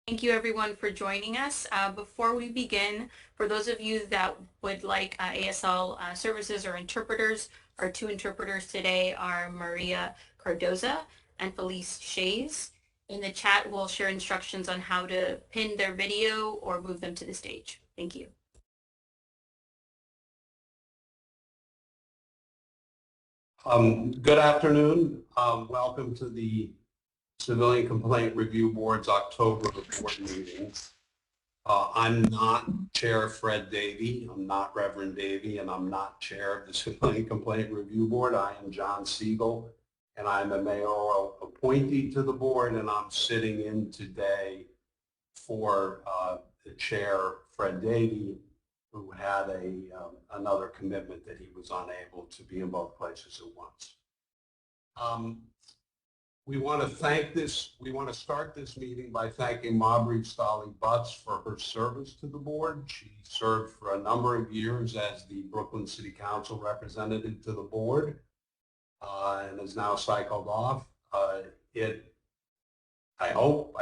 Thank you everyone for joining us. Before we begin, for those of you that would like ASL services or interpreters, our two interpreters today are Maria Cardoza and Felice Shays. In the chat, we'll share instructions on how to pin their video or move them to the stage. Thank you. Good afternoon. Welcome to the Civilian Complaint Review Board's October board meeting. I'm not Chair Fred Davey, I'm not Reverend Davey, and I'm not Chair of the Civilian Complaint Review Board. I am John Siegel, and I'm a mayoral appointee to the board, and I'm sitting in today for the Chair, Fred Davey, who had another commitment that he was unable to be in both places at once. We want to start this meeting by thanking Mabry Stolly Butts for her service to the board. She served for a number of years as the Brooklyn City Council representative to the board and is now cycled off. I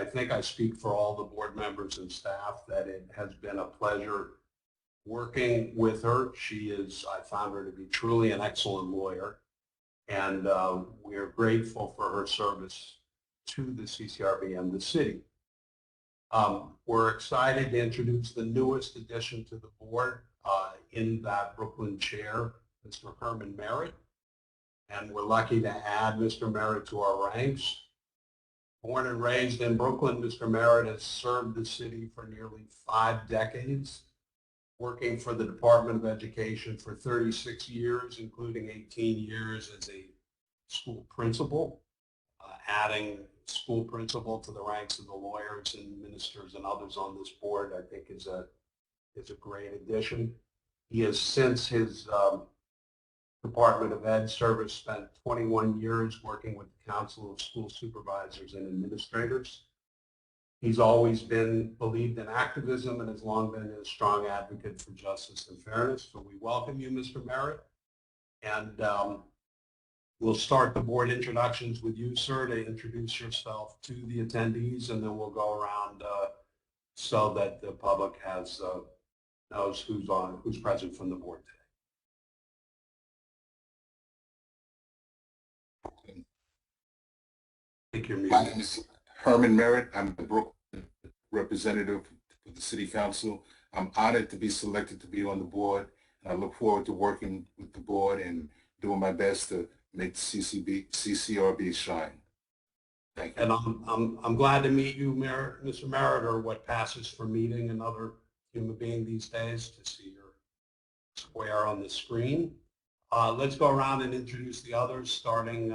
think I speak for all the board members and staff that it has been a pleasure working with her. I found her to be truly an excellent lawyer, and we are grateful for her service to the CCRB and the city. We're excited to introduce the newest addition to the board in that Brooklyn chair, Mr. Herman Merritt, and we're lucky to add Mr. Merritt to our ranks. Born and raised in Brooklyn, Mr. Merritt has served the city for nearly 5 decades, working for the Department of Education for 36 years, including 18 years as a school principal, adding school principal to the ranks of the lawyers and ministers and others on this board, I think is a great addition. He has, since his Department of Ed service, spent 21 years working with the Council of School Supervisors and Administrators. He's always believed in activism and has long been a strong advocate for justice and fairness. So we welcome you, Mr. Merritt. And we'll start the board introductions with you, sir, to introduce yourself to the attendees, and then we'll go around so that the public knows who's present from the board today. My name is Herman Merritt. I'm the Brooklyn representative for the City Council. I'm honored to be selected to be on the board, and I look forward to working with the board and doing my best to make the CCRB shine. Thank you. And I'm glad to meet you, Mr. Merritt, or what passes for meeting another human being these days, to see your square on the screen. Let's go around and introduce the others, starting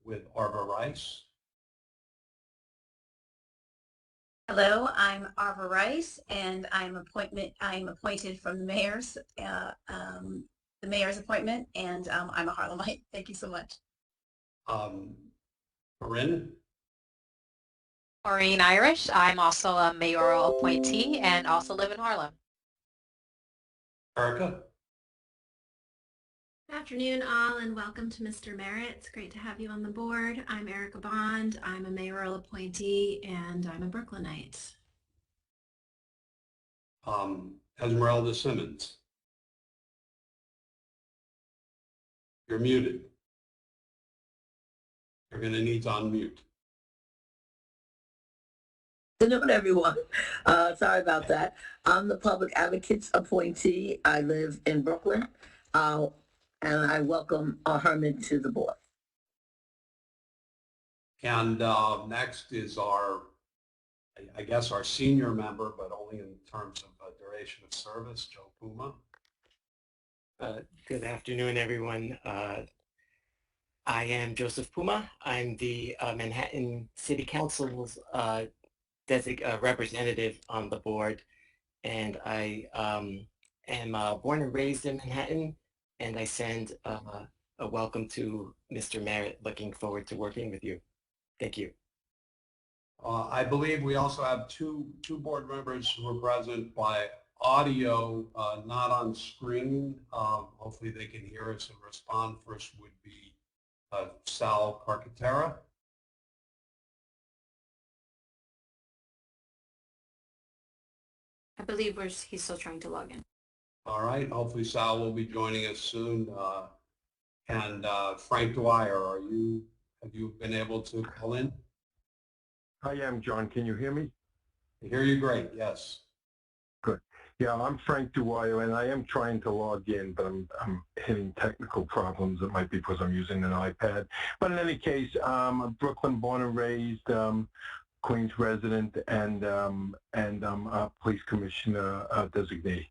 with Arva Rice. Hello, I'm Arva Rice, and I'm appointed from the mayor's appointment, and I'm a Harlemite. Thank you so much. Corinne. Maureen Irish. I'm also a mayoral appointee and also live in Harlem. Erica. Good afternoon, all, and welcome to Mr. Merritt. It's great to have you on the board. I'm Erica Bond. I'm a mayoral appointee, and I'm a Brooklynite. Esmeralda Simmons. You're muted. You're going to need to unmute. Good afternoon, everyone. Sorry about that. I'm the public advocate's appointee. I live in Brooklyn. And I welcome Herman to the board. And next is our senior member, but only in terms of duration of service, Joe Puma. Good afternoon, everyone. I am Joseph Puma. I'm the Manhattan City Council's representative on the board, and I am born and raised in Manhattan. And I send a welcome to Mr. Merritt. Looking forward to working with you. Thank you. I believe we also have two board members who are present by audio, not on screen. Hopefully they can hear us and respond. First would be Sal Carcaterra. believe he's still trying to log in. All right, hopefully Sal will be joining us soon. And Frank Dwyer, have you been able to call in? I am, John. Can you hear me? I hear you great, yes. Good. Yeah, I'm Frank Dwyer, and I am trying to log in, but I'm hitting technical problems. It might be because I'm using an iPad. But in any case, I'm a Brooklyn born and raised, Queens resident, and I'm a police commissioner designee.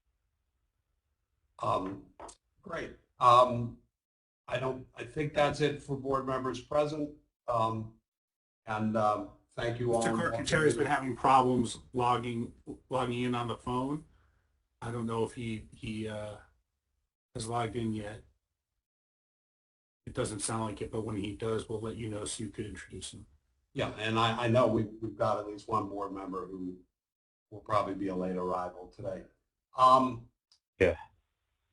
Great. I think that's it for board members present. Thank you all. Mr. Carcaterri's been having problems logging in on the phone. I don't know if he has logged in yet. It doesn't sound like it, but when he does, we'll let you know so you could introduce him. Yeah, and I know we've got at least one board member who will probably be a late arrival today. Yeah.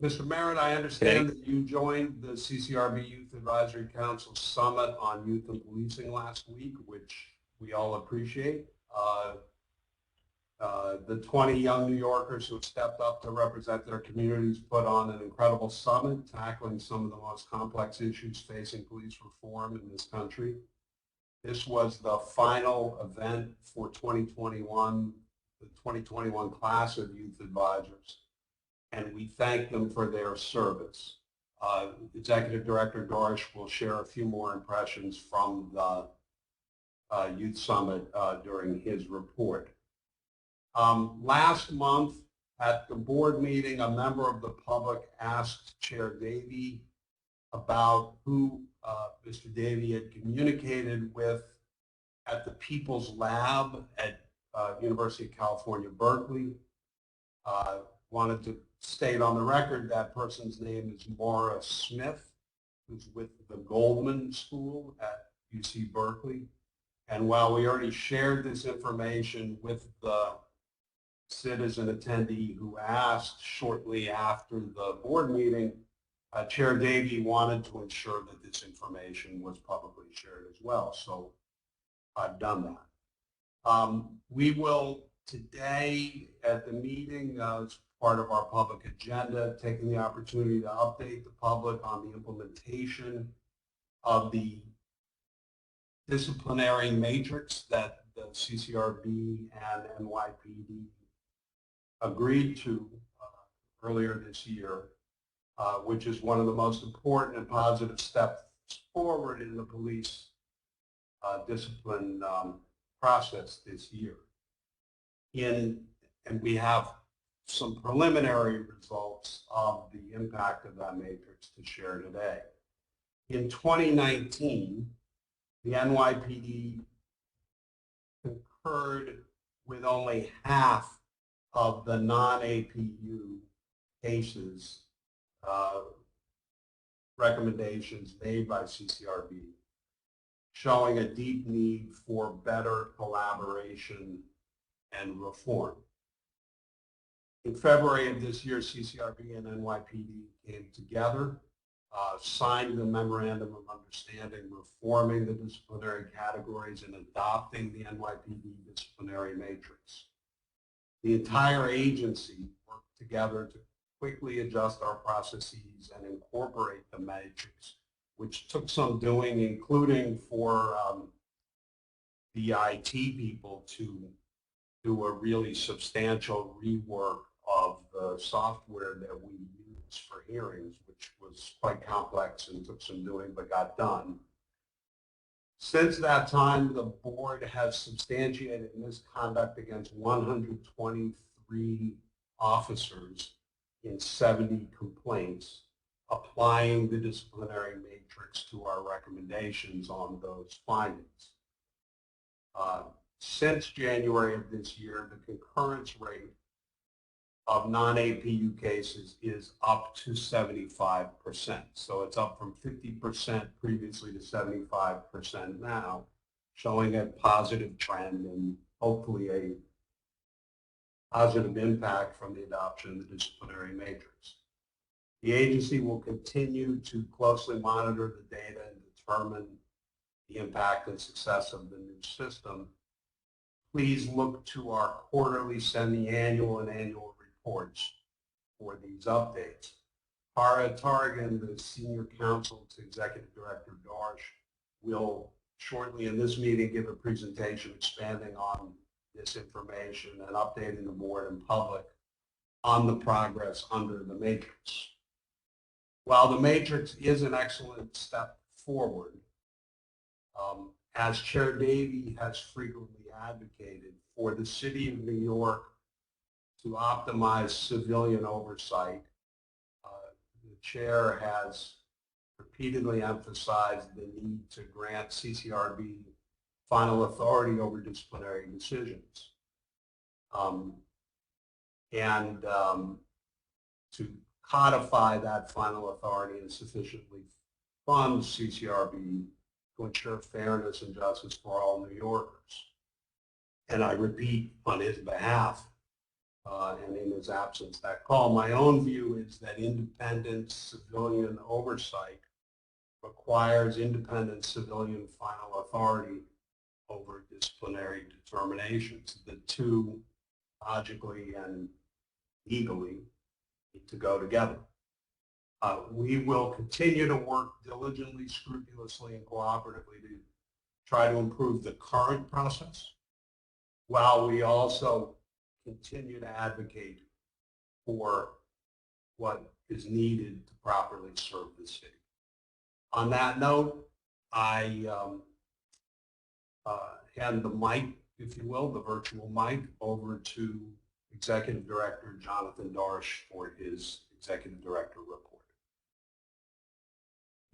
Mr. Merritt, I understand that you joined the CCRB Youth Advisory Council Summit on Youth and Policing last week, which we all appreciate. The 20 young New Yorkers who have stepped up to represent their communities put on an incredible summit tackling some of the most complex issues facing police reform in this country. This was the final event for 2021, the 2021 class of youth advisors, and we thank them for their service. Executive Director Dorsch will share a few more impressions from the Youth Summit during his report. Last month at the board meeting, a member of the public asked Chair Davey about who Mr. Davey had communicated with at the People's Lab at University of California, Berkeley. Wanted to state on the record that person's name is Maura Smith, who's with the Goldman School at UC Berkeley. And while we already shared this information with the citizen attendee who asked shortly after the board meeting, Chair Davey wanted to ensure that this information was publicly shared as well. So I've done that. We will today at the meeting, as part of our public agenda, taking the opportunity to update the public on the implementation of the disciplinary matrix that the CCRB and NYPD agreed to earlier this year, which is one of the most important and positive steps forward in the police discipline process this year. And we have some preliminary results of the impact of that matrix to share today. In 2019, the NYPD concurred with only half of the non-APU cases recommendations made by CCRB, showing a deep need for better collaboration and reform. In February of this year, CCRB and NYPD came together, signed the Memorandum of Understanding, reforming the disciplinary categories and adopting the NYPD disciplinary matrix. The entire agency worked together to quickly adjust our processes and incorporate the matrix, which took some doing, including for the IT people to do a really substantial rework of the software that we use for hearings, which was quite complex and took some doing but got done. Since that time, the board has substantiated misconduct against 123 officers in 70 complaints, applying the disciplinary matrix to our recommendations on those findings. Since January of this year, the concurrence rate of non-APU cases is up to 75%. So it's up from 50% previously to 75% now, showing a positive trend and hopefully a positive impact from the adoption of the disciplinary matrix. The agency will continue to closely monitor the data and determine the impact and success of the new system please look to our quarterly, semi-annual, and annual reports for these updates. Para Targan, the Senior Counsel to Executive Director Darsh, will shortly in this meeting give a presentation expanding on this information and updating the board and public on the progress under the matrix. While the matrix is an excellent step forward, as Chair Davey has frequently advocated for the City of New York to optimize civilian oversight, the chair has repeatedly emphasized the need to grant CCRB final authority over disciplinary decisions. To codify that final authority and sufficiently fund CCRB to ensure fairness and justice for all New Yorkers. And I repeat on his behalf, and in his absence, that call. My own view is that independent civilian oversight requires independent civilian final authority over disciplinary determinations. The two logically and legally need to go together. We will continue to work diligently, scrupulously, and cooperatively to try to improve the current process, while we also continue to advocate for what is needed to properly serve the city. On that note, I hand the mic, if you will, the virtual mic, over to Executive Director Jonathan Darsh for his Executive Director report.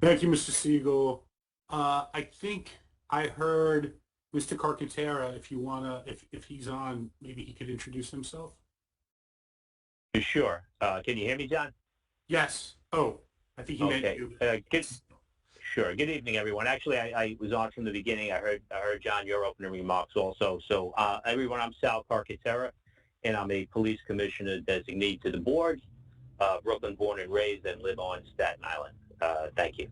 Thank you, Mr. Siegel. I think I heard Mr. Carcaterra, if you wanna, if he's on, maybe he could introduce himself. Sure. Can you hear me, John? Yes. Oh, I think he meant you. Sure. Good evening, everyone. Actually, I was on from the beginning. I heard John, your opening remarks also. So everyone, I'm Sal Carcaterra, and I'm a police commissioner designee to the board. Brooklyn born and raised, and live on Staten Island. Thank you.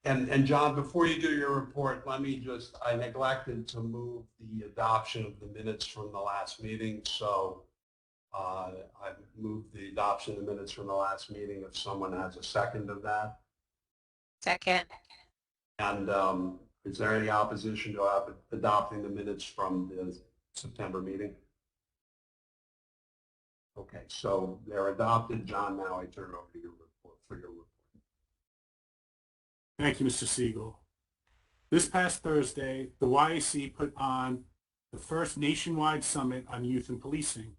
And John, before you do your report, let me just, I neglected to move the adoption of the minutes from the last meeting. So I've moved the adoption of the minutes from the last meeting. If someone has a second of that. Second. And is there any opposition to adopting the minutes from the September meeting? Okay, so they're adopted. John, now I turn it over to your report for your report. Thank you, Mr. Siegel. This past Thursday, the YAC put on the first nationwide summit on youth and policing.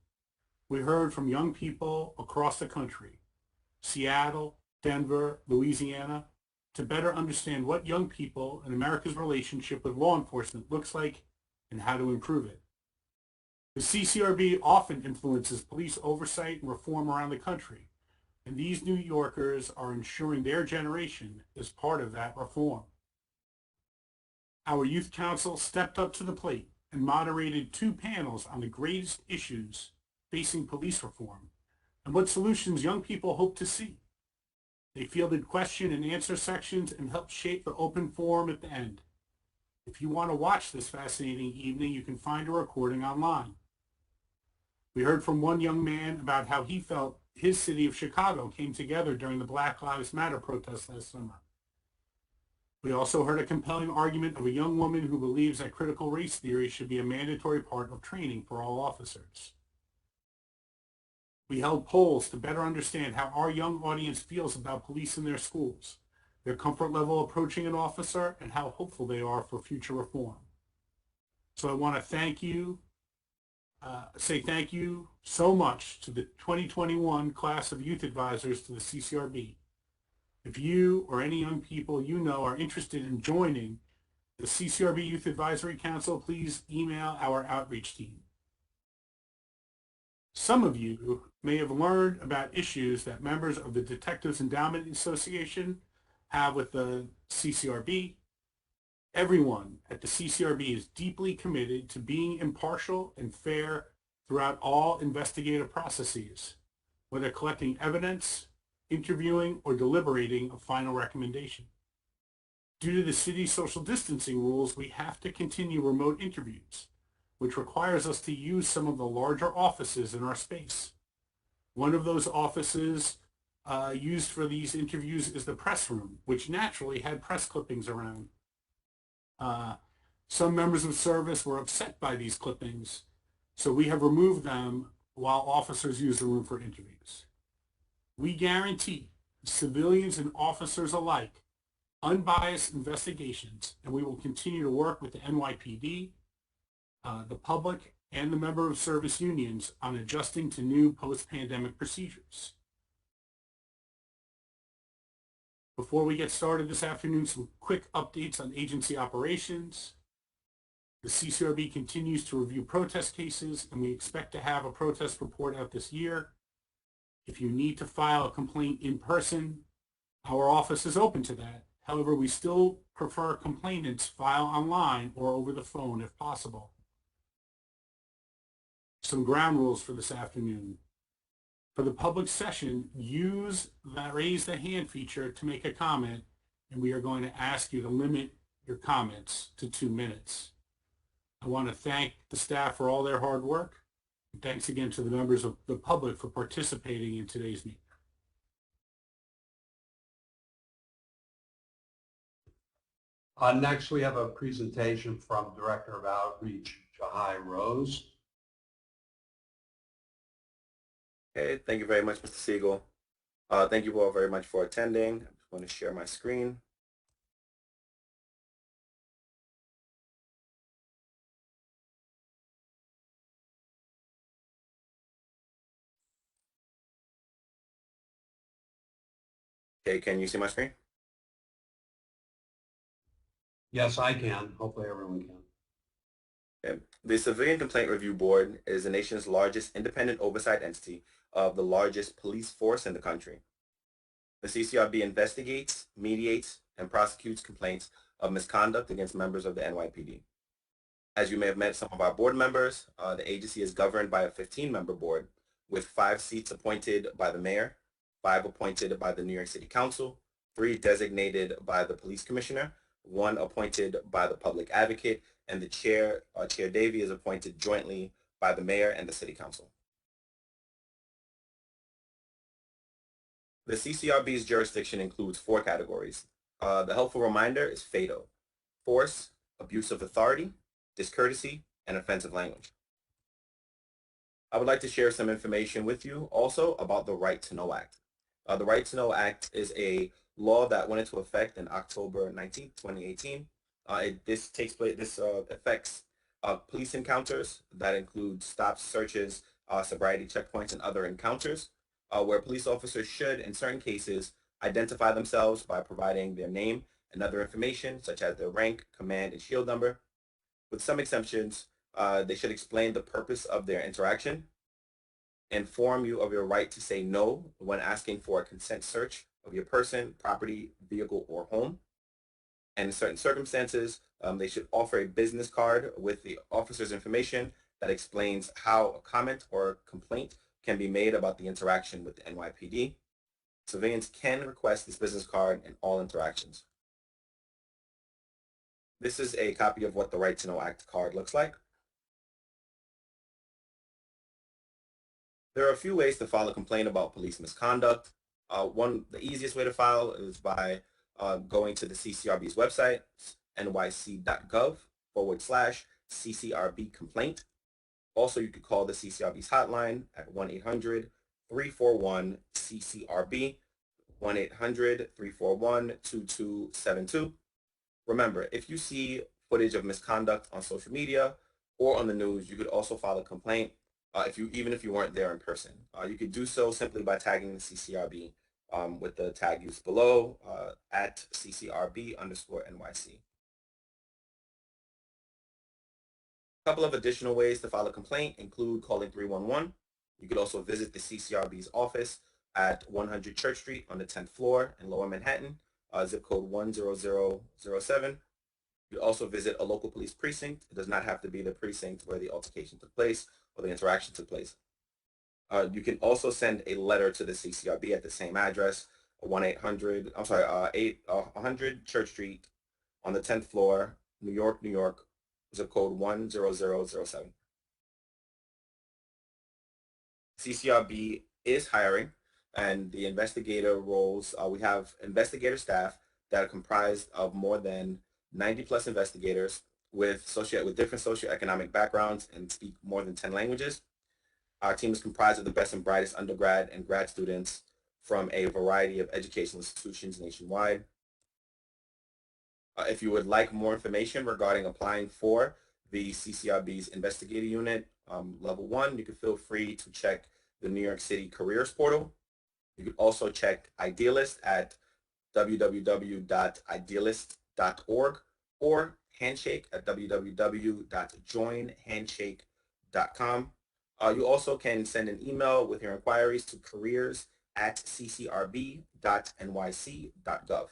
We heard from young people across the country, Seattle, Denver, Louisiana, to better understand what young people and America's relationship with law enforcement looks like and how to improve it. The CCRB often influences police oversight and reform around the country, and these New Yorkers are ensuring their generation is part of that reform. Our Youth Council stepped up to the plate and moderated 2 panels on the greatest issues facing police reform and what solutions young people hope to see. They fielded question and answer sections and helped shape the open forum at the end. If you want to watch this fascinating evening, you can find a recording online. We heard from one young man about how he felt his city of Chicago came together during the Black Lives Matter protests last summer. We also heard a compelling argument of a young woman who believes that critical race theory should be a mandatory part of training for all officers. We held polls to better understand how our young audience feels about police in their schools, their comfort level approaching an officer, and how hopeful they are for future reform. So I want to say thank you so much to the 2021 class of youth advisors to the CCRB. If you or any young people you know are interested in joining the CCRB Youth Advisory Council, please email our outreach team. Some of you may have learned about issues that members of the Detectives Endowment Association have with the CCRB. Everyone at the CCRB is deeply committed to being impartial and fair throughout all investigative processes, whether collecting evidence, interviewing, or deliberating a final recommendation. Due to the city's social distancing rules, we have to continue remote interviews, which requires us to use some of the larger offices in our space. One of those offices used for these interviews is the press room, which naturally had press clippings around. Some members of service were upset by these clippings, so we have removed them while officers use the room for interviews. We guarantee civilians and officers alike unbiased investigations, and we will continue to work with the NYPD, the public, and the member of service unions on adjusting to new post-pandemic procedures. Before we get started this afternoon, some quick updates on agency operations. The CCRB continues to review protest cases, and we expect to have a protest report out this year. If you need to file a complaint in person, our office is open to that. However, we still prefer complainants file online or over the phone if possible. Some ground rules for this afternoon. For the public session, use that raise the hand feature to make a comment, and we are going to ask you to limit your comments to 2 minutes. I want to thank the staff for all their hard work. And thanks again to the members of the public for participating in today's meeting. Next, we have a presentation from Director of Outreach, Jahai Rose. Okay, thank you very much, Mr. Siegel. Thank you all very much for attending. I'm just going to share my screen. Okay, can you see my screen? Yes, I can. Hopefully everyone can. Okay. The Civilian Complaint Review Board is the nation's largest independent oversight entity of the largest police force in the country. The CCRB investigates, mediates, and prosecutes complaints of misconduct against members of the NYPD. As you may have met some of our board members, the agency is governed by a 15-member board with 5 seats appointed by the mayor, 5 appointed by the New York City Council, 3 designated by the police commissioner, 1 appointed by the public advocate, and the chair, Chair Davey, is appointed jointly by the mayor and the city council. The CCRB's jurisdiction includes 4 categories. The helpful reminder is FATO: force, abuse of authority, discourtesy, and offensive language. I would like to share some information with you also about the Right to Know Act. The Right to Know Act is a law that went into effect in October 19, 2018. This affects police encounters that include stops, searches, sobriety checkpoints, and other encounters where police officers should, in certain cases, identify themselves by providing their name and other information, such as their rank, command, and shield number. With some exceptions, they should explain the purpose of their interaction, inform you of your right to say no when asking for a consent search of your person, property, vehicle, or home. And in certain circumstances, they should offer a business card with the officer's information that explains how a comment or complaint can be made about the interaction with the NYPD. Civilians can request this business card in all interactions. This is a copy of what the Right to Know Act card looks like. There are a few ways to file a complaint about police misconduct. The easiest way to file is by going to the CCRB's website, nyc.gov/CCRB complaint. Also, you could call the CCRB's hotline at 1-800-341-CCRB, 1-800-341-2272. Remember, if you see footage of misconduct on social media or on the news, you could also file a complaint even if you weren't there in person. You could do so simply by tagging the CCRB with the tag used below at CCRB_NYC. A couple of additional ways to file a complaint include calling 311. You could also visit the CCRB's office at 100 Church Street on the 10th floor in Lower Manhattan, zip code 10007. You also visit a local police precinct. It does not have to be the precinct where the altercation took place or the interaction took place. You can also send a letter to the CCRB at the same address, 100 Church Street, on the 10th floor, New York, New York, zip code 10007. CCRB is hiring, and the investigator roles, we have investigator staff that are comprised of more than 90 plus investigators with different socioeconomic backgrounds and speak more than 10 languages. Our team is comprised of the best and brightest undergrad and grad students from a variety of educational institutions nationwide. If you would like more information regarding applying for the CCRB's investigator unit, level 1, you can feel free to check the New York City careers portal. You can also check Idealist at www.idealist.org or Handshake at www.joinhandshake.com. You also can send an email with your inquiries to careers@ccrb.nyc.gov.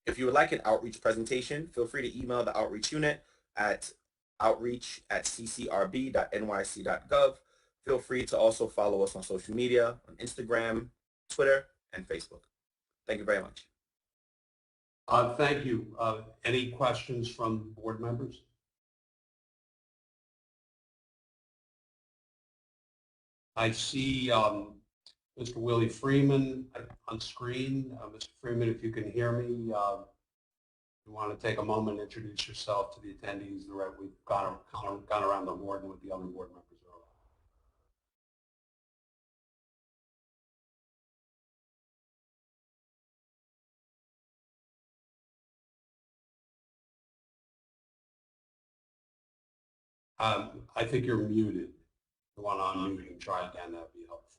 If you would like an outreach presentation, feel free to email the outreach unit at outreach@ccrb.nyc.gov. Feel free to also follow us on social media, on Instagram, Twitter, and Facebook. Thank you very much. Thank you. Any questions from board members? I see Mr. Willie Freeman on screen. Mr. Freeman, if you can hear me, you want to take a moment and introduce yourself to the attendees. We've gone around the board with the other board members earlier. I think you're muted. You want to unmute and try again, that'd be helpful.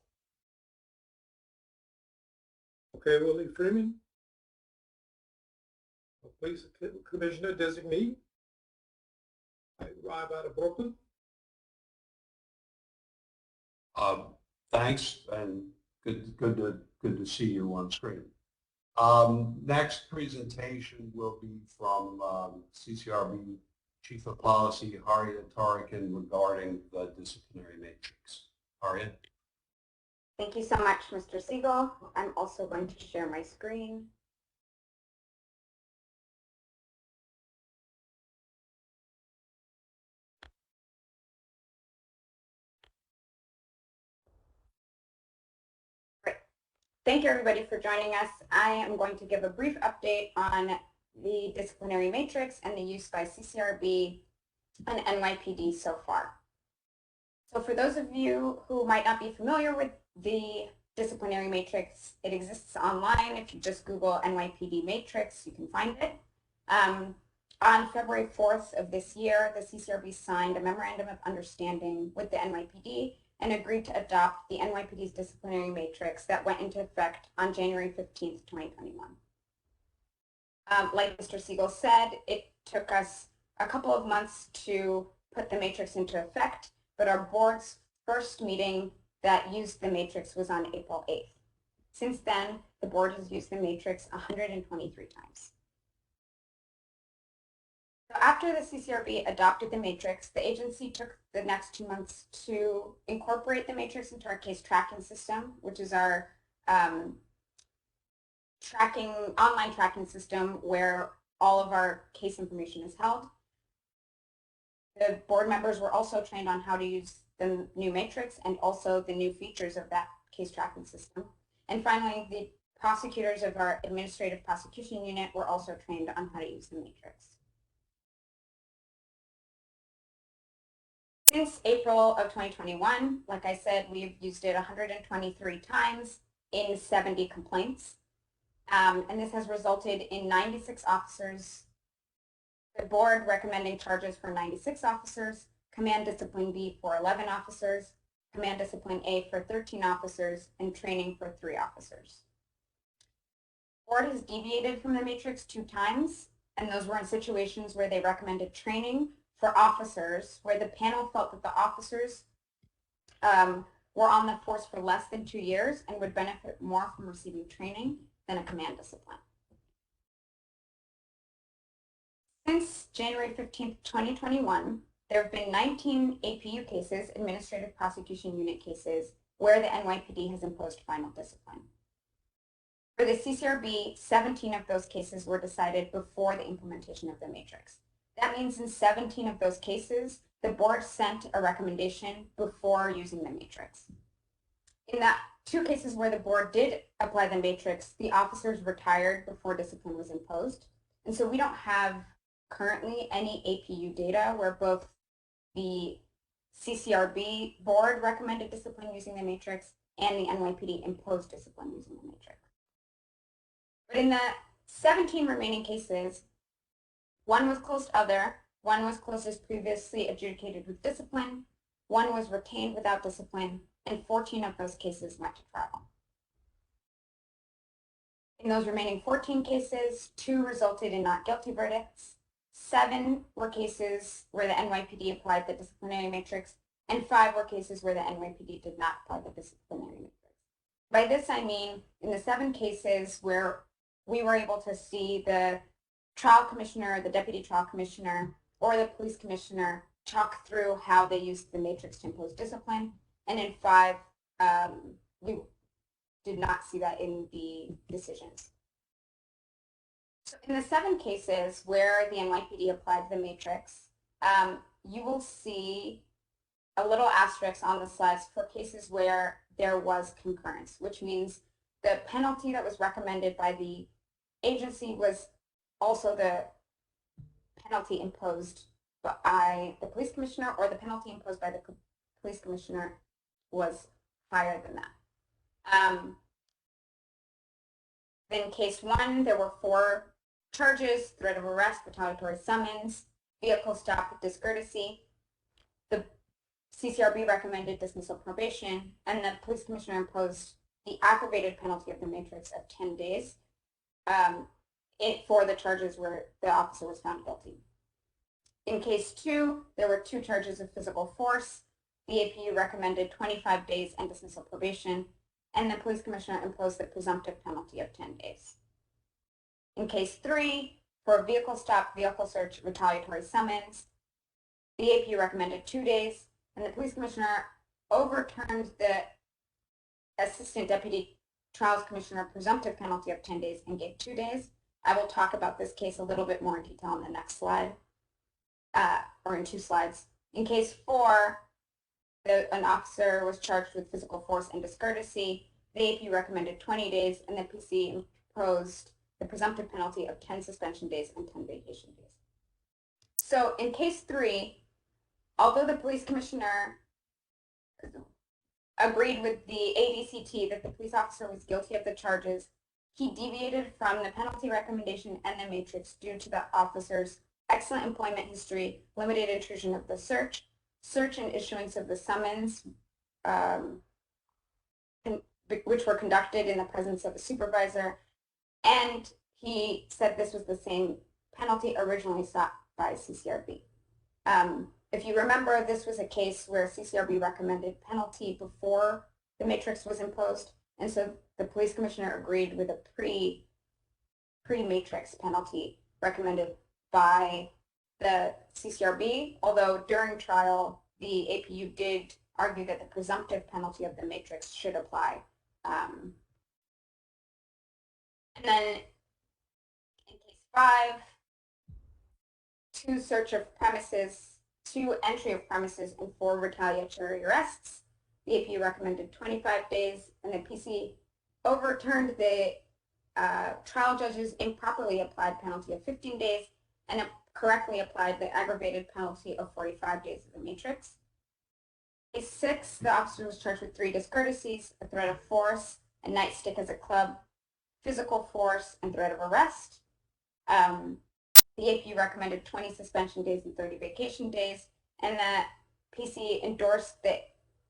Okay, Willie Freeman, Police Commissioner Designee. I arrived out of Brooklyn. Thanks, and good to see you on screen. Next presentation will be from CCRB Chief of Policy Harriet Tarikan regarding the disciplinary matrix. Harriet. Thank you so much, Mr. Siegel. I'm also going to share my screen. Great. Thank you, everybody, for joining us. I am going to give a brief update on the disciplinary matrix and the use by CCRB and NYPD so far. So for those of you who might not be familiar with the disciplinary matrix, it exists online. If you just Google NYPD matrix, you can find it. On February 4th of this year, the CCRB signed a memorandum of understanding with the NYPD and agreed to adopt the NYPD's disciplinary matrix that went into effect on January 15th, 2021. Like Mr. Siegel said, it took us a couple of months to put the matrix into effect, but our board's first meeting that used the matrix was on April 8th. Since then, the board has used the matrix 123 times. So after the CCRB adopted the matrix, the agency took the next 2 months to incorporate the matrix into our case tracking system, which is our online tracking system where all of our case information is held. The board members were also trained on how to use the new matrix and also the new features of that case tracking system. And finally, the prosecutors of our administrative prosecution unit were also trained on how to use the matrix. Since April of 2021, like I said, we've used it 123 times in 70 complaints. And this has resulted in 96 officers, the board recommending charges for 96 officers, command discipline B for 11 officers, command discipline A for 13 officers, and training for 3 officers. The board has deviated from the matrix 2 times, and those were in situations where they recommended training for officers, where the panel felt that the officers were on the force for less than 2 years and would benefit more from receiving training than a command discipline. Since January 15th, 2021, there have been 19 APU cases, Administrative Prosecution Unit cases, where the NYPD has imposed final discipline. For the CCRB, 17 of those cases were decided before the implementation of the matrix. That means in 17 of those cases, the board sent a recommendation before using the matrix. In that 2 cases where the board did apply the matrix, the officers retired before discipline was imposed. And so we don't have currently any APU data where both the CCRB board recommended discipline using the matrix and the NYPD imposed discipline using the matrix. But in the 17 remaining cases, 1 was closed other, 1 was closed as previously adjudicated with discipline, 1 was retained without discipline, and 14 of those cases went to trial. In those remaining 14 cases, 2 resulted in not guilty verdicts, 7 were cases where the NYPD applied the disciplinary matrix, and 5 were cases where the NYPD did not apply the disciplinary matrix. By this I mean, in the 7 cases where we were able to see the trial commissioner, the deputy trial commissioner, or the police commissioner talk through how they used the matrix to impose discipline, and in 5, we did not see that in the decisions. So in the 7 cases where the NYPD applied the matrix, you will see a little asterisk on the slides for cases where there was concurrence, which means the penalty that was recommended by the agency was also the penalty imposed by the police commissioner, or the penalty imposed by the police commissioner was higher than that. In case 1, there were 4 charges: threat of arrest, retaliatory summons, vehicle stop with discourtesy. The CCRB recommended dismissal probation, and the police commissioner imposed the aggravated penalty of the matrix of 10 days for the charges where the officer was found guilty. In case 2, there were 2 charges of physical force. The APU recommended 25 days and dismissal probation, and the police commissioner imposed the presumptive penalty of 10 days. In case 3, for vehicle stop, vehicle search, retaliatory summons, the APU recommended 2 days, and the police commissioner overturned the assistant deputy trials commissioner presumptive penalty of 10 days and gave 2 days. I will talk about this case a little bit more in detail in the next slide, or in 2 slides. In case 4, an officer was charged with physical force and discourtesy. The APU recommended 20 days, and the PC imposed the presumptive penalty of 10 suspension days and 10 vacation days. So in case 3, although the police commissioner agreed with the ADCT that the police officer was guilty of the charges, he deviated from the penalty recommendation and the matrix due to the officer's excellent employment history, limited intrusion of the search and issuance of the summons, which were conducted in the presence of a supervisor, and he said this was the same penalty originally sought by CCRB. If you remember, this was a case where CCRB recommended penalty before the matrix was imposed, and so the police commissioner agreed with a pre-matrix penalty recommended by the CCRB, although during trial, the APU did argue that the presumptive penalty of the matrix should apply. And then in case 5, 2 search of premises, 2 entry of premises, and 4 retaliatory arrests. The APU recommended 25 days, and the PC overturned the trial judge's improperly applied penalty of 15 days and correctly applied the aggravated penalty of 45 days of the matrix. Case 6, the officer was charged with 3 discourtesies, a threat of force, a nightstick as a club, physical force, and threat of arrest. The APU recommended 20 suspension days and 30 vacation days, and the PC endorsed the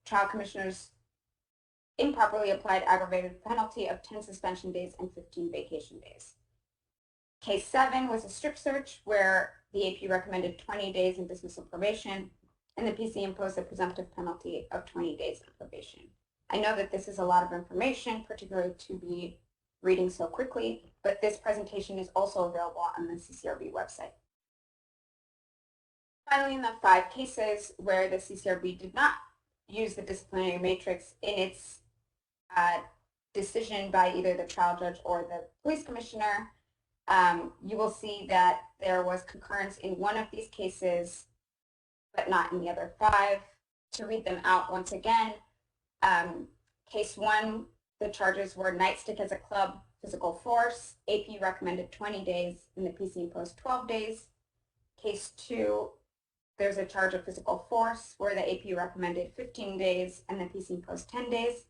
trial commissioner's improperly applied aggravated penalty of 10 suspension days and 15 vacation days. Case 7 was a strip search where the APU recommended 20 days in dismissal probation, and the PC imposed a presumptive penalty of 20 days of probation. I know that this is a lot of information, particularly to be reading so quickly, but this presentation is also available on the CCRB website. Finally, in the 5 cases where the CCRB did not use the disciplinary matrix in its decision by either the trial judge or the police commissioner, you will see that there was concurrence in one of these cases, but not in the other 5. To read them out once again, case 1, the charges were nightstick as a club, physical force. AP recommended 20 days and the PC imposed 12 days. Case 2, there's a charge of physical force where the AP recommended 15 days and the PC imposed 10 days.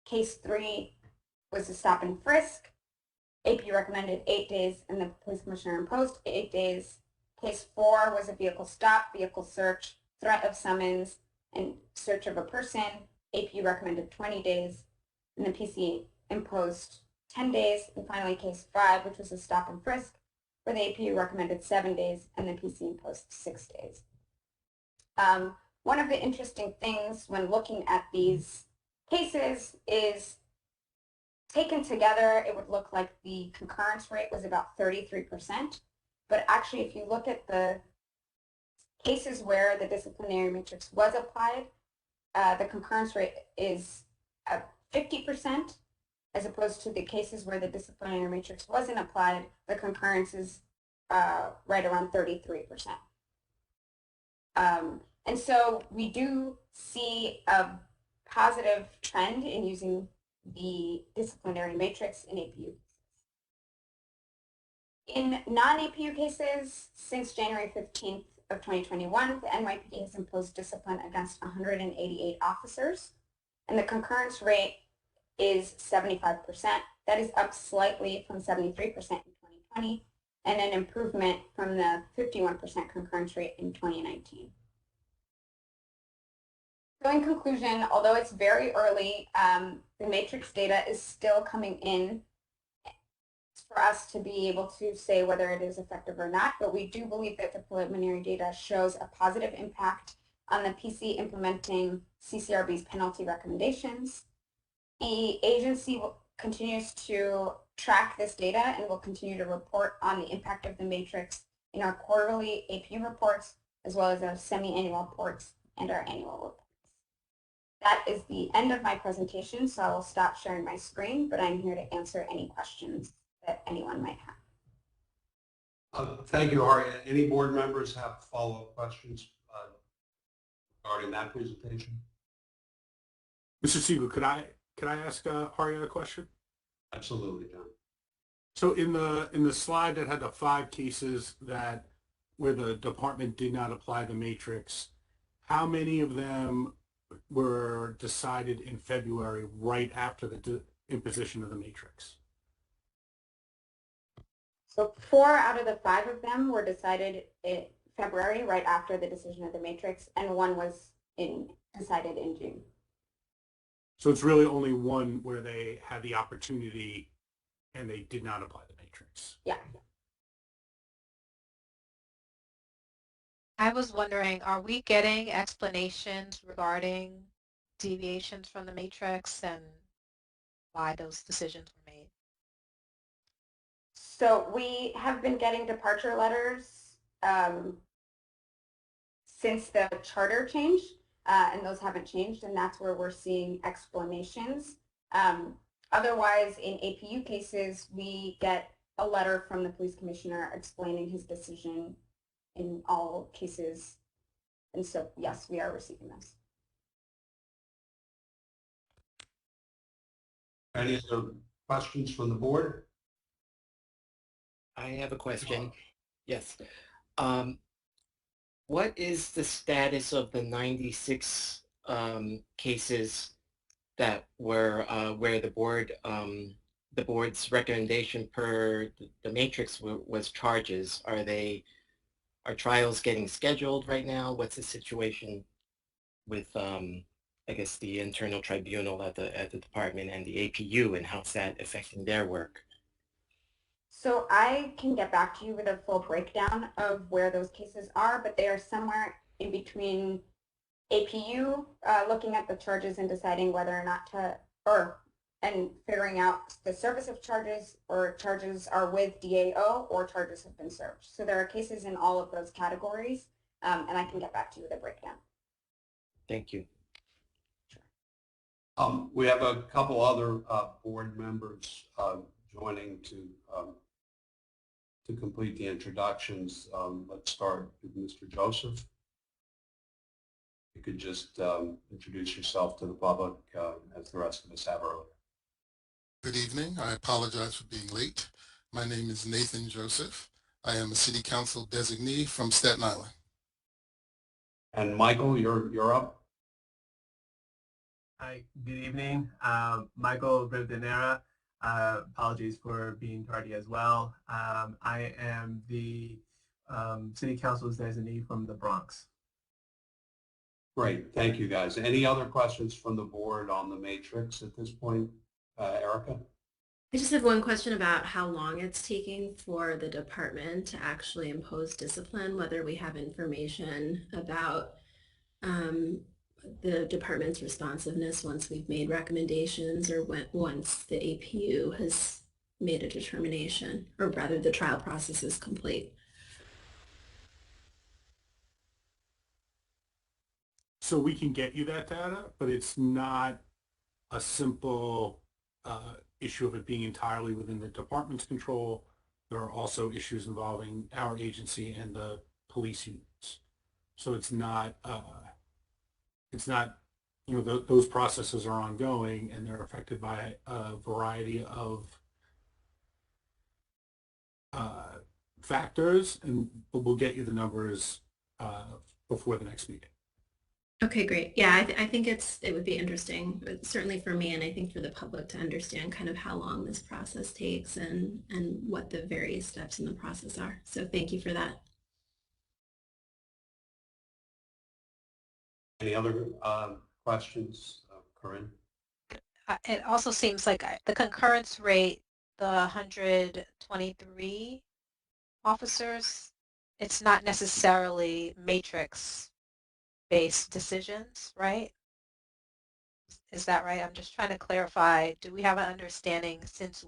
Case 3 was a stop and frisk. AP recommended 8 days and the police commissioner imposed 8 days. Case 4 was a vehicle stop, vehicle search, threat of summons, and search of a person. AP recommended 20 days and the PC imposed 10 days. And finally, case 5, which was a stop and frisk, where the AP recommended 7 days and the PC imposed 6 days. One of the interesting things when looking at these cases is, taken together, it would look like the concurrence rate was about 33%. But actually, if you look at the cases where the disciplinary matrix was applied, the concurrence rate is 50%, as opposed to the cases where the disciplinary matrix wasn't applied, the concurrence is right around 33%. And so we do see a positive trend in using the disciplinary matrix in APU. In non-APU cases, since January 15th of 2021, the NYPD has imposed discipline against 188 officers, and the concurrence rate is 75%. That is up slightly from 73% in 2020, and an improvement from the 51% concurrence rate in 2019. So in conclusion, although it's very early, the matrix data is still coming in for us to be able to say whether it is effective or not, but we do believe that the preliminary data shows a positive impact on the PC implementing CCRB's penalty recommendations. The agency continues to track this data and will continue to report on the impact of the matrix in our quarterly APU reports, as well as our semi-annual reports and our annual reports. That is the end of my presentation, so I will stop sharing my screen, but I'm here to answer any questions that anyone might have. Thank you, Ari. Any board members have follow-up questions regarding that presentation? Mr. Siegel, could I ask Ari a question? Absolutely, John. So in the slide that had the 5 cases where the department did not apply the matrix, how many of them were decided in February right after the imposition of the matrix? So 4 out of the 5 of them were decided in February, right after the decision of the matrix, and 1 was decided in June. So it's really only 1 where they had the opportunity and they did not apply the matrix. Yeah. I was wondering, are we getting explanations regarding deviations from the matrix and why those decisions were made? So we have been getting departure letters since the charter change, and those haven't changed, and that's where we're seeing explanations. Otherwise, in APU cases, we get a letter from the police commissioner explaining his decision in all cases. And so, yes, we are receiving this. Any other questions from the board? I have a question. Yes. What is the status of the 96 cases that were where the board's recommendation per the matrix was charges? Are trials getting scheduled right now? What's the situation with I guess the internal tribunal at the department and the APU, and how's that affecting their work? So I can get back to you with a full breakdown of where those cases are, but they are somewhere in between APU looking at the charges and deciding whether or not to, and figuring out the service of charges, or charges are with DAO, or charges have been served. So there are cases in all of those categories, and I can get back to you with a breakdown. Thank you. We have a couple other board members joining to complete the introductions. Let's start with Mr. Joseph. You could just introduce yourself to the public as the rest of us have earlier. Good evening. I apologize for being late. My name is Nathan Joseph. I am a City Council designee from Staten Island. And Michael, you're up. Hi, good evening. Michael Rivadeneira. Apologies for being tardy as well. I am the City Council's designee from the Bronx. Great, thank you guys. Any other questions from the board on the matrix at this point? Erica? I just have one question about how long it's taking for the department to actually impose discipline, whether we have information about the department's responsiveness once we've made recommendations or once the APU has made a determination, or rather the trial process is complete. So we can get you that data, but it's not a simple issue of it being entirely within the department's control. There are also issues involving our agency and the police units. So it's not, you know, those processes are ongoing and they're affected by a variety of factors, and we'll get you the numbers before the next meeting. Okay, great. Yeah, I think it would be interesting, certainly for me, and I think for the public to understand kind of how long this process takes and what the various steps in the process are. So thank you for that. Any other questions, Corinne? It also seems like the concurrence rate, the 123 officers, it's not necessarily matrix based decisions, right? Is that right? I'm just trying to clarify, do we have an understanding since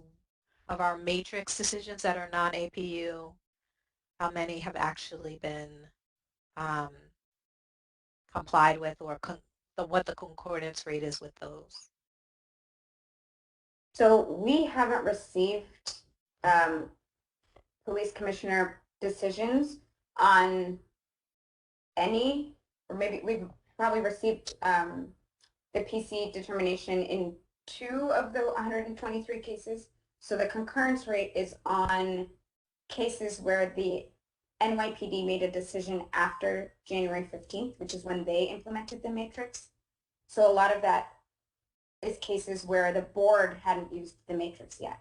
of our matrix decisions that are non-APU, how many have actually been complied with, or what the concordance rate is with those? So we haven't received police commissioner decisions on any, or maybe we've probably received the PC determination in 2 of the 123 cases. So the concurrence rate is on cases where the NYPD made a decision after January 15th, which is when they implemented the matrix. So a lot of that is cases where the board hadn't used the matrix yet.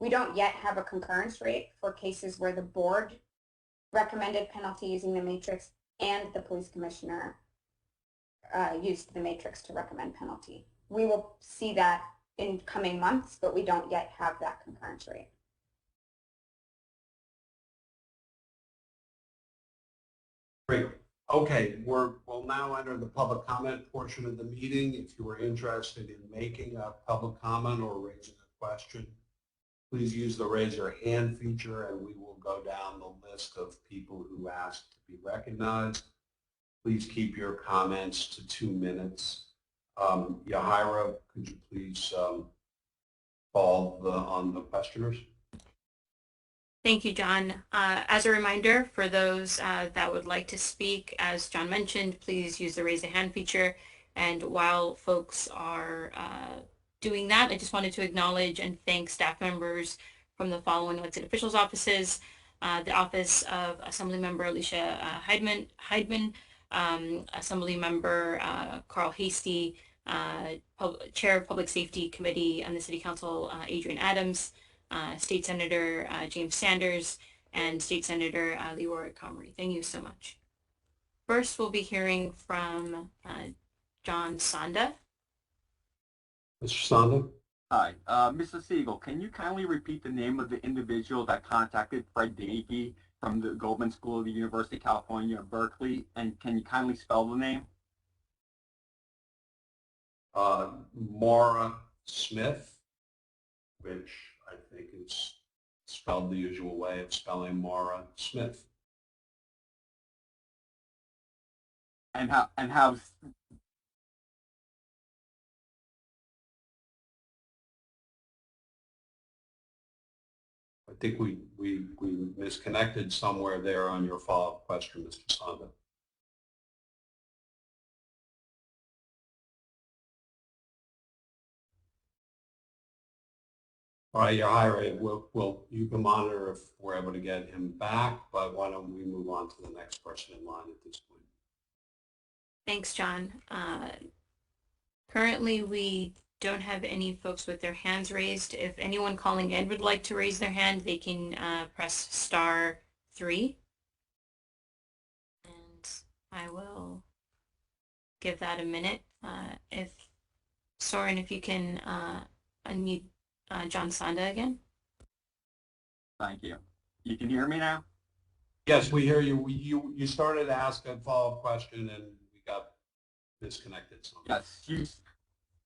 We don't yet have a concurrence rate for cases where the board recommended penalty using the matrix and the police commissioner used the matrix to recommend penalty. We will see that in coming months, but we don't yet have that concurrence rate. Great. Okay, we'll now enter the public comment portion of the meeting. If you are interested in making a public comment or raising a question, please use the raise your hand feature and we will go down the list of people who asked to be recognized. Please keep your comments to 2 minutes. Yahira, could you please call on the questioners? Thank you, John. As a reminder, for those that would like to speak, as John mentioned, please use the raise a hand feature. And while folks are doing that, I just wanted to acknowledge and thank staff members from the following elected officials' offices: the Office of Assemblymember Alicia Heidman, Assemblymember Carl Hasty, Chair of Public Safety Committee and the City Council, Adrian Adams, State Senator James Sanders, and State Senator Leroy Comrie. Thank you so much. First, we'll be hearing from John Sonda. Mr. Sonda? Hi, Mr. Siegel, can you kindly repeat the name of the individual that contacted Fred Daneke from the Goldman School of the University of California, Berkeley, and can you kindly spell the name? Maura Smith, which I think is spelled the usual way of spelling Maura Smith. And how's think we misconnected somewhere there on your follow-up question, Mr. Sonda. All right, your high rate, you can monitor if we're able to get him back, but why don't we move on to the next person in line at this point? Thanks, John. Currently, we don't have any folks with their hands raised. If anyone calling in would like to raise their hand, they can press *3. And I will give that a minute. If Soren, if you can unmute John Sonda again. Thank you. You can hear me now? Yes, we hear you. You started to ask a follow-up question and we got disconnected. So. Yes,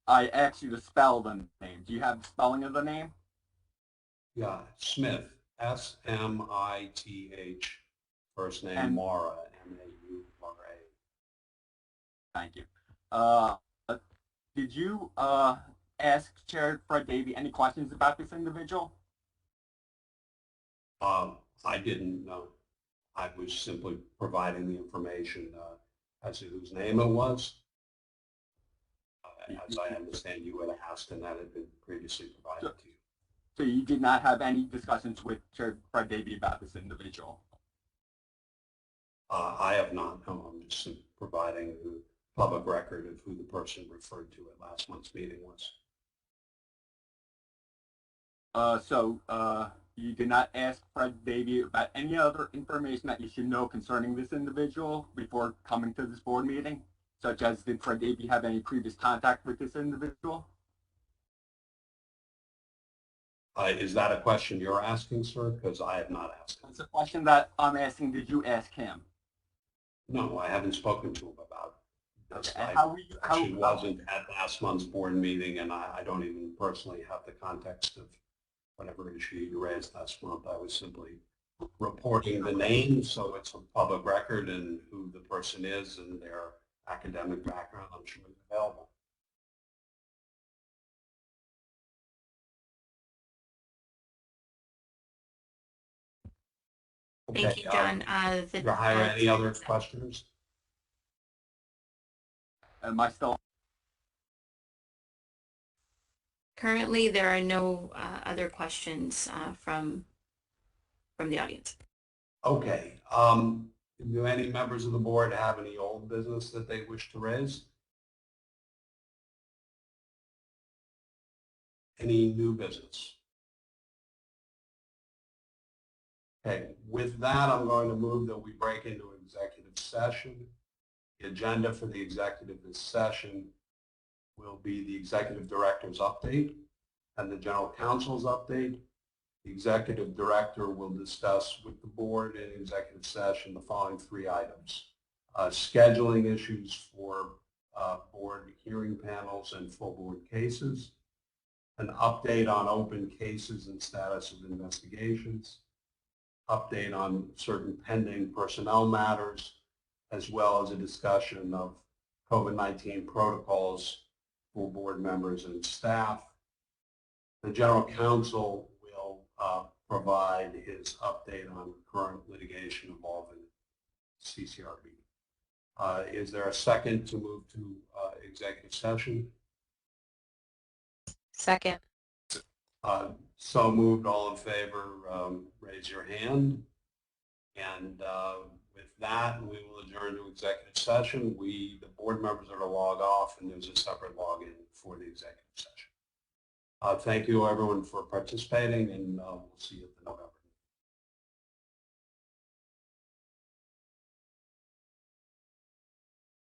I asked you to spell the name. Do you have the spelling of the name? Yeah, Smith, S-M-I-T-H, first name And Maura, M-A-U-R-A. Thank you. Did you ask Chair Fred Davey any questions about this individual? I didn't know. I was simply providing the information as to whose name it was. As I understand, you had asked and that had been previously provided to you. So you did not have any discussions with Chair Fred Davey about this individual? I have not. No, I'm just providing the public record of who the person referred to at last month's meeting was. You did not ask Fred Davey about any other information that you should know concerning this individual before coming to this board meeting, such as did Fred Davey have any previous contact with this individual? Is that a question you're asking, sir? Because I have not asked him. It's a question that I'm asking. Did you ask him? No, I haven't spoken to him about this. Okay. I actually wasn't at last month's board meeting, and I don't even personally have the context of whatever issue you raised last month. I was simply reporting the name, so it's a public record, and who the person is and their academic background, I'm sure is available. Okay, thank you, John. Any other questions? Am I still? Currently, there are no other questions from the audience. Okay. Do any members of the board have any old business that they wish to raise? Any new business? Okay, with that, I'm going to move that we break into executive session. The agenda for the executive session will be the executive director's update and the general counsel's update. The executive director will discuss with the board in executive session the following 3 items. Scheduling issues for board hearing panels and full board cases, an update on open cases and status of investigations, update on certain pending personnel matters, as well as a discussion of COVID-19 protocols for board members and staff. The general counsel will provide his update on current litigation involving CCRB. Is there a second to move to executive session? Second. So moved. All in favor, raise your hand. And with that, we will adjourn to executive session. The board members are to log off, and there's a separate login for the executive session. Thank you, everyone, for participating, and we'll see you at the November.